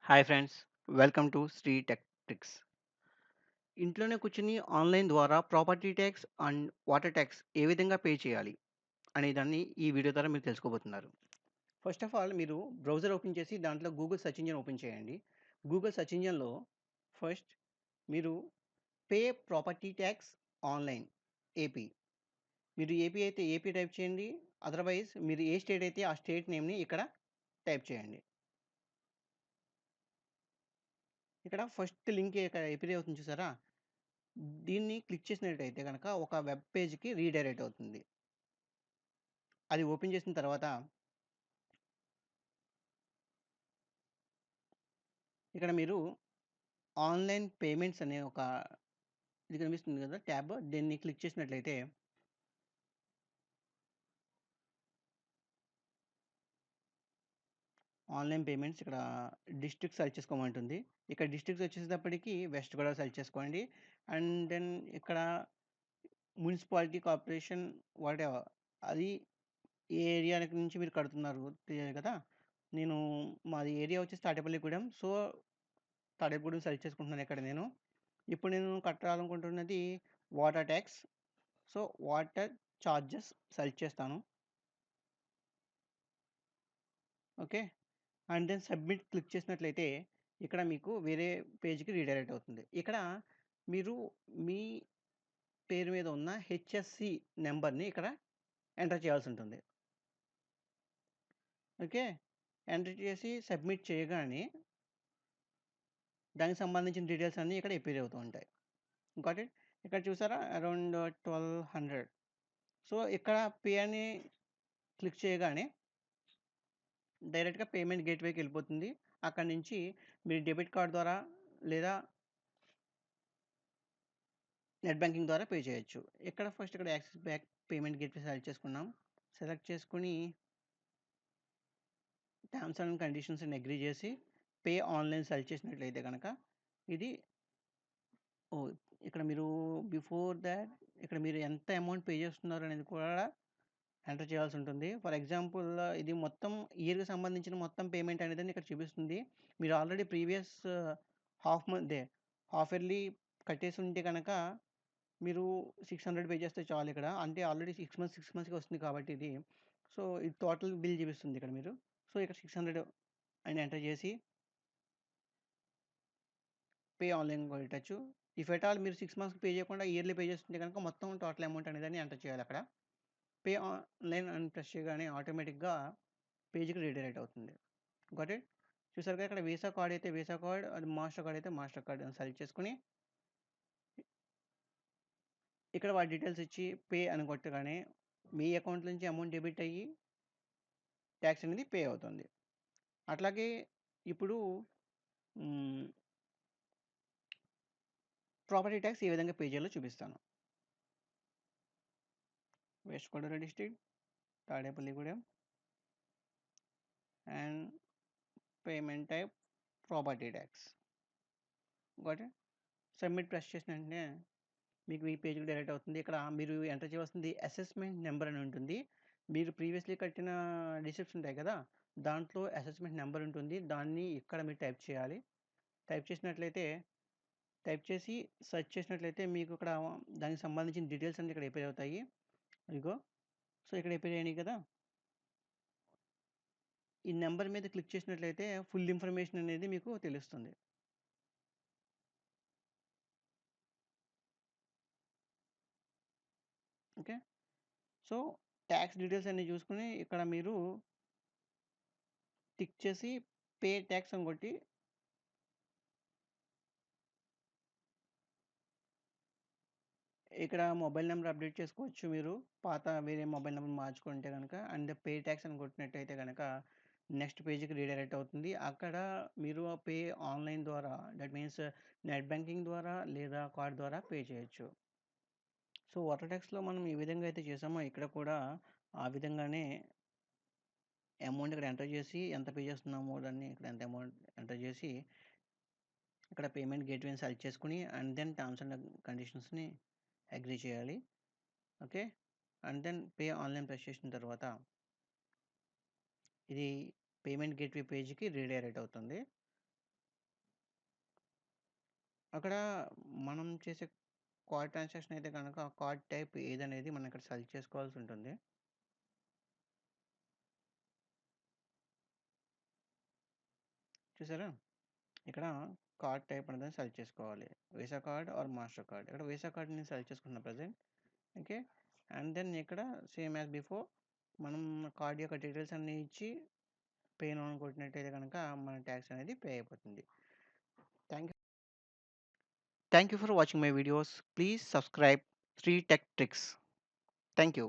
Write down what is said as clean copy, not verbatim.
Hi friends, welcome to Shri tech tricks. ఇంట్లోనే కూర్చొని online ద్వారా property tax and water tax ఏ విధంగా పే చేయాలి అనే దాన్ని ఈ వీడియో ద్వారా మీరు తెలుసుకోబోతున్నారు. ఫస్ట్ ఆఫ్ ఆల్ మీరు బ్రౌజర్ ఓపెన్ చేసి దాంట్లో గూగుల్ సెర్చ్ ఇంజిన్ ఓపెన్ చేయండి. గూగుల్ సెర్చ్ ఇంజిన్‌లో ఫస్ట్ మీరు pay property tax online AP. మీరు ఏపీ అయితే ఏపీ టైప్ చేయండి. అదర్‌వైజ్ మీరు ఏ స్టేట్ అయితే ఆ స్టేట్ నేమ్‌ని ఇక్కడ టైప్ చేయండి. ఇక్కడ ఫస్ట్ లింక్ ఇక్కడ ఏపీ అవుతుంది చూసారా? దీన్ని క్లిక్ చేసినట్టయితే గనక ఒక వెబ్ పేజ్‌కి రీడైరెక్ట్ అవుతుంది. అది ఓపెన్ చేసిన తర్వాత ఇక్కడ మీరు ఆన్‌లైన్ పేమెంట్స్ అనే ఒక ఇది కనిపిస్తుంది కదా! ట్యాబ్ దీన్ని క్లిక్ చేసినట్లయితే ఆన్‌లైన్ పేమెంట్స్ ఇక్కడ డిస్ట్రిక్ట్ సెలెక్ట్ చేసుకోమంటుంది. ఇక్కడ డిస్ట్రిక్ట్స్ వచ్చేసేటప్పటికి వెస్ట్ గోదావరి సెలెక్ట్ చేసుకోండి. అండ్ దెన్ ఇక్కడ మున్సిపాలిటీ, కార్పొరేషన్ వాటెవర్ అది ఏ ఏరియాకి నుంచి మీరు కడుతున్నారు తెలియాలి కదా! నేను మాది ఏరియా వచ్చేసి తాడేపల్లిగూడెం. సో, తాడేపల్లిగూడెం సెలెక్ట్ చేసుకుంటున్నాను ఇక్కడ నేను. ఇప్పుడు నేను కట్టాలనుకుంటున్నది water tax. So, water charges select చేస్తాను. Okay. And then submit click చేసినట్లయితే ఇక్కడ మీకు వేరే పేజ్‌కి రీడైరెక్ట్ అవుతుంది. ఇక్కడ మీరు మీ పేరు మీద ఉన్న హెచ్ఎస్‌సి నంబర్‌ని ఇక్కడ ఎంటర్ చేయాల్సి ఉంటుంది. ఓకే. ఎంటర్ చేసి సబ్మిట్ చేయగానే దానికి సంబంధించిన డీటెయిల్స్ అన్నీ ఇక్కడ అపియర్ అవుతూ ఉంటాయి. Got it? ఇక్కడ చూసారా అరౌండ్ 1200. సో, ఇక్కడ పే అని క్లిక్ చేయగానే డైరెక్ట్‌గా పేమెంట్ గేట్‌వేకెళ్ళిపోతుంది. అక్కడి నుంచి మీరు డెబిట్ కార్డ్ ద్వారా లేదా నెట్ బ్యాంకింగ్ ద్వారా పే చేయొచ్చు. ఇక్కడ axis bank payment gateway select చేసుకున్నాం. సెలెక్ట్ చేసుకొని టర్మ్స్ అండ్ కండిషన్స్‌ని అగ్రీ చేసి పే ఆన్‌లైన్ సెలెక్ట్ చేసినట్లయితే గనక ఇది ఓహ్! ఇక్కడ మీరు బిఫోర్ థాట్ ఇక్కడ మీరు ఎంత అమౌంట్ పే చేస్తున్నారు అనేది కూడా ఎంటర్ చేయాల్సి ఉంటుంది. ఫర్ ఎగ్జాంపుల్ ఇది మొత్తం ఇయర్‌కి సంబంధించిన మొత్తం పేమెంట్ అనేదని ఇక్కడ చూపిస్తుంది. మీరు ఆల్రెడీ ప్రీవియస్ హాఫ్ ఇయర్లీ కట్టేసి ఉంటే గనక మీరు 600 పే చేస్తే చాలు ఇక్కడ. అంటే ఆల్రెడీ 6 మంత్స్‌కి వస్తుంది కాబట్టి ఇది. సో, ఇది టోటల్ బిల్ చూపిస్తుంది ఇక్కడ మీరు. సో, ఇక్కడ 600 అని ఎంటర్ చేసి పే ఆన్‌లైన్ కొట్టొచ్చు. ఇఫ్ ఎట్ ఆల్ మీరు 6 మంత్స్‌కి పే చేయకుండా ఇయర్లీ పే చేస్తుంటే గనుక మొత్తం టోటల్ అమౌంట్ అనేదాన్ని ఎంటర్ చేయాలక్కడ. పే ఆన్‌లైన్ అని ప్రెస్ చేయగానే ఆటోమేటిక్‌గా పేజ్‌కి రీడైరెక్ట్ అవుతుంది. Got it? చూసారుగా ఇక్కడ వీసా కార్డ్ అయితే వీసా కార్డ్, అది మాస్టర్ కార్డ్ అయితే మాస్టర్ కార్డ్ అని సెలెక్ట్ చేసుకొని ఇక్కడ వాటి డీటెయిల్స్ ఇచ్చి పే అని కొట్టగానే మీ అకౌంట్ నుంచి అమౌంట్ డెబిట్ అయ్యి ట్యాక్స్ అనేది పే అవుతుంది. అట్లాగే ఇప్పుడు హ్మ్, ప్రాపర్టీ ట్యాక్స్ ఏ విధంగా పే చేయాలో చూపిస్తాను. West Godavari district, Tadepalligudem and payment type property tax. Got it? Submit press చేసిన వెంటనే మీకు ఈ పేజ్‌కి డైరెక్ట్ అవుతుంది. ఇక్కడ మీరు ఎంటర్ చేయవలసింది అసెస్మెంట్ నంబర్ అని ఉంటుంది. మీరు ప్రీవియస్‌లీ కట్టిన రిసిప్ట్స్ ఉంటాయి కదా! దాంట్లో అసెస్మెంట్ నంబర్ ఉంటుంది. దాన్ని ఇక్కడ మీరు టైప్ చేయాలి. టైప్ చేసినట్లయితే టైప్ చేసి సెర్చ్ చేసినట్లయితే మీకు ఇక్కడ దానికి సంబంధించిన డీటెయిల్స్ అన్నీ ఇక్కడ అపియర్ అవుతాయి. ఇదిగో. సో, ఇక్కడ అపియర్ అయినాయి కదా! ఈ నంబర్ మీద క్లిక్ చేసినట్లయితే ఫుల్ ఇన్ఫర్మేషన్ అనేది మీకు తెలుస్తుంది. ఓకే. సో, టాక్స్ డీటెయిల్స్ అన్నీ చూసుకొని ఇక్కడ మీరు టిక్ చేసి పే టాక్స్ అని కొట్టి ఇక్కడ మొబైల్ నంబర్ అప్డేట్ చేసుకోవచ్చు మీరు. పాత వేరే మొబైల్ నంబర్ మార్చుకుంటే గనక. అండ్ పే టాక్స్ అని కొట్టినట్టయితే గనక నెక్స్ట్ పేజ్‌కి రీడైరెక్ట్ అవుతుంది. అక్కడ మీరు పే ఆన్‌లైన్ ద్వారా దట్ మీన్స్ నెట్ బ్యాంకింగ్ ద్వారా లేదా కార్డ్ ద్వారా పే చేయొచ్చు. సో, వాటర్ టాక్స్‌లో మనం ఏ విధంగా అయితే చేసామో ఇక్కడ కూడా ఆ విధంగానే అమౌంట్ ఇక్కడ ఎంటర్ చేసి ఎంత పే చేస్తున్నామో దాన్ని ఇక్కడ ఎంత అమౌంట్ ఎంటర్ చేసి ఇక్కడ పేమెంట్ గేట్‌వేని సెలెక్ట్ చేసుకొని అండ్ దెన్ టర్మ్స్ అండ్ కండిషన్స్‌ని అగ్రీ చేయాలి. Okay. And then pay online press చేసిన తర్వాత ఇది పేమెంట్ గేట్‌వే పేజ్‌కి రీడైరెక్ట్ అవుతుంది. అక్కడ మనం చేసే కార్డ్ ట్రాన్సాక్షన్ అయితే గనక ఆ కార్డ్ టైప్ ఏదనేది మనం ఇక్కడ సెలెక్ట్ చేసుకోవాల్సి ఉంటుంది. చూసారా? ఇక్కడ కార్డ్ టైప్ అనేది సెలెక్ట్ చేసుకోవాలి. Visa card or master card. ఇక్కడ వీసా కార్డ్ నేను సెలెక్ట్ చేసుకున్నా ప్రెజెంట్. ఓకే. అండ్ దెన్ ఇక్కడ సేమ్ యాస్ బిఫోర్ మనం కార్డ్ యొక్క డీటెయిల్స్ అన్నీ ఇచ్చి పే నౌ అని కొట్టినట్టయితే గనక మన ట్యాక్స్ అనేది పే అయిపోతుంది. Thank you. Thank you for watching my videos. Please subscribe 3 Tech Tricks. Thank you.